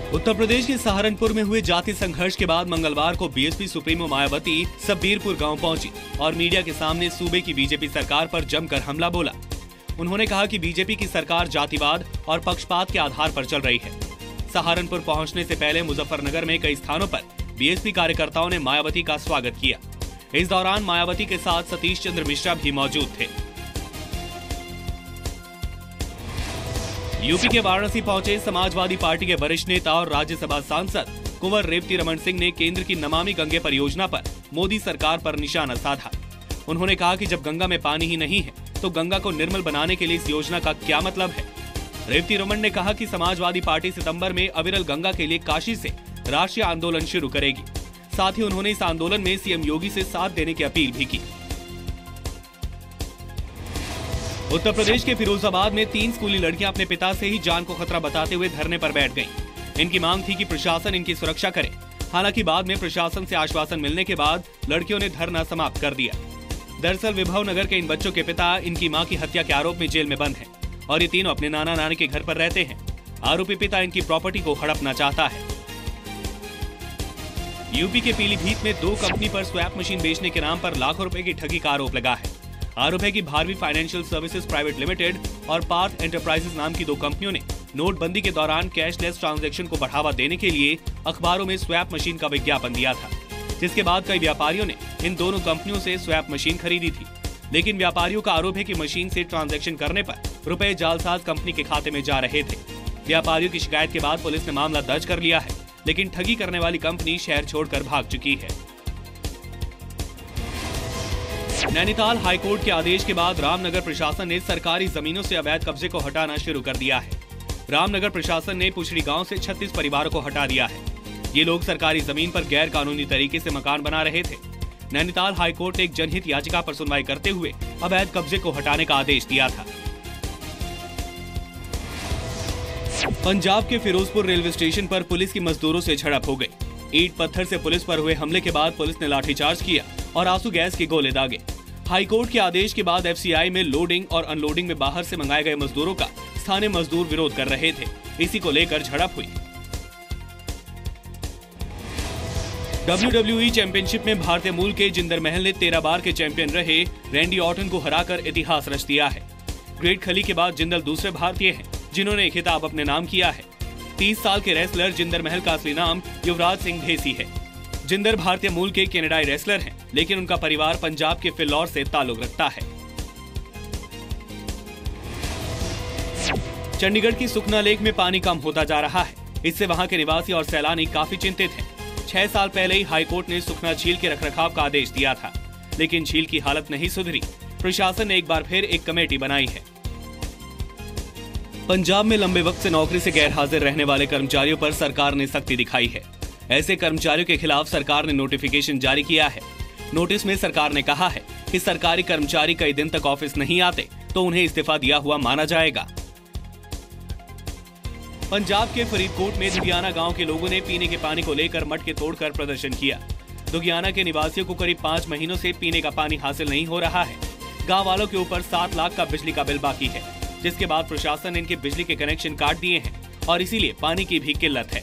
उत्तर प्रदेश के सहारनपुर में हुए जातीय संघर्ष के बाद मंगलवार को बीएसपी सुप्रीमो मायावती सब्बीरपुर गांव पहुंची और मीडिया के सामने सूबे की बीजेपी सरकार पर जमकर हमला बोला। उन्होंने कहा कि बीजेपी की सरकार जातिवाद और पक्षपात के आधार पर चल रही है। सहारनपुर पहुंचने से पहले मुजफ्फरनगर में कई स्थानों पर बीएसपी कार्यकर्ताओं ने मायावती का स्वागत किया। इस दौरान मायावती के साथ सतीश चंद्र मिश्रा भी मौजूद थे। यूपी के वाराणसी पहुंचे समाजवादी पार्टी के वरिष्ठ नेता और राज्यसभा सांसद कुंवर रेवती रमन सिंह ने केंद्र की नमामि गंगे परियोजना पर मोदी सरकार पर निशाना साधा। उन्होंने कहा कि जब गंगा में पानी ही नहीं है तो गंगा को निर्मल बनाने के लिए इस योजना का क्या मतलब है। रेवती रमन ने कहा कि समाजवादी पार्टी सितंबर में अविरल गंगा के लिए काशी से राष्ट्रीय आंदोलन शुरू करेगी। साथ ही उन्होंने इस आंदोलन में सीएम योगी से साथ देने की अपील भी की। उत्तर प्रदेश के फिरोजाबाद में 3 स्कूली लड़कियां अपने पिता से ही जान को खतरा बताते हुए धरने पर बैठ गईं। इनकी मांग थी कि प्रशासन इनकी सुरक्षा करे। हालांकि बाद में प्रशासन से आश्वासन मिलने के बाद लड़कियों ने धरना समाप्त कर दिया। दरअसल विभव नगर के इन बच्चों के पिता इनकी मां की हत्या के आरोप में जेल में बंद हैं और ये तीनों अपने नाना नानी के घर पर रहते हैं। आरोपी पिता इनकी प्रॉपर्टी को हड़पना चाहता है। यूपी के पीलीभीत में 2 कंपनी पर स्वैप मशीन बेचने के नाम पर लाखों रुपए की ठगी का आरोप लगा है। आरोप है कि Bharvi financial services private limited और पार्थ एंटरप्राइजेज नाम की 2 कंपनियों ने नोटबंदी के दौरान कैशलेस ट्रांजैक्शन को बढ़ावा देने के लिए अखबारों में स्वैप मशीन का विज्ञापन दिया था, जिसके बाद कई व्यापारियों ने इन दोनों कंपनियों से स्वैप मशीन खरीदी थी। लेकिन व्यापारियों का आरोप है कि मशीन से ट्रांजैक्शन करने पर रुपए जालसाज कंपनी के खाते में जा रहे थे। व्यापारियों की शिकायत के बाद पुलिस ने मामला दर्ज कर लिया है, लेकिन ठगी करने वाली कंपनी शहर छोड़कर भाग चुकी है। नैनीताल हाईकोर्ट के आदेश के बाद रामनगर प्रशासन ने सरकारी जमीनों से अवैध कब्जे को हटाना शुरू कर दिया है। रामनगर प्रशासन ने पुछड़ी गांव से 36 परिवारों को हटा दिया है। ये लोग सरकारी जमीन पर गैर कानूनी तरीके से मकान बना रहे थे। नैनीताल हाईकोर्ट ने एक जनहित याचिका पर सुनवाई करते हुए अवैध कब्जे को हटाने का आदेश दिया था। पंजाब के फिरोजपुर रेलवे स्टेशन पर पुलिस की मजदूरों से झड़प हो गई। ईंट पत्थर से पुलिस पर हुए हमले के बाद पुलिस ने लाठीचार्ज किया और आंसू गैस के गोले दागे। हाईकोर्ट के आदेश के बाद एफसीआई में लोडिंग और अनलोडिंग में बाहर से मंगाए गए मजदूरों का स्थानीय मजदूर विरोध कर रहे थे। इसी को लेकर झड़प हुई। WWE चैंपियनशिप में भारतीय मूल के जिंदर महल ने 13 बार के चैंपियन रहे रैंडी ऑर्टन को हराकर इतिहास रच दिया है। ग्रेट खली के बाद जिंदल दूसरे भारतीय हैं जिन्होंने ये खिताब अपने नाम किया है। 30 साल के रेसलर जिंदर महल का असली नाम युवराज सिंह ढेसी है। जिंदर भारतीय मूल के कनाडाई रेसलर हैं, लेकिन उनका परिवार पंजाब के फिल्लौर से ताल्लुक रखता है। चंडीगढ़ की सुखना लेक में पानी कम होता जा रहा है। इससे वहां के निवासी और सैलानी काफी चिंतित हैं। 6 साल पहले ही हाईकोर्ट ने सुखना झील के रखरखाव का आदेश दिया था, लेकिन झील की हालत नहीं सुधरी। प्रशासन ने एक बार फिर एक कमेटी बनाई है। पंजाब में लंबे वक्त से नौकरी से गैर हाजिर रहने वाले कर्मचारियों पर सरकार ने सख्ती दिखाई है। ऐसे कर्मचारियों के खिलाफ सरकार ने नोटिफिकेशन जारी किया है। नोटिस में सरकार ने कहा है कि सरकारी कर्मचारी कई दिन तक ऑफिस नहीं आते तो उन्हें इस्तीफा दिया हुआ माना जाएगा। पंजाब के फरीदकोट में दुगियाना गांव के लोगों ने पीने के पानी को लेकर मटके तोड़कर प्रदर्शन किया। दुगियाना के निवासियों को करीब 5 महीनों से पीने का पानी हासिल नहीं हो रहा है। गांव वालों के ऊपर 7 लाख का बिजली का बिल बाकी है, जिसके बाद प्रशासन ने इनके बिजली के कनेक्शन काट दिए हैं और इसीलिए पानी की भी किल्लत है।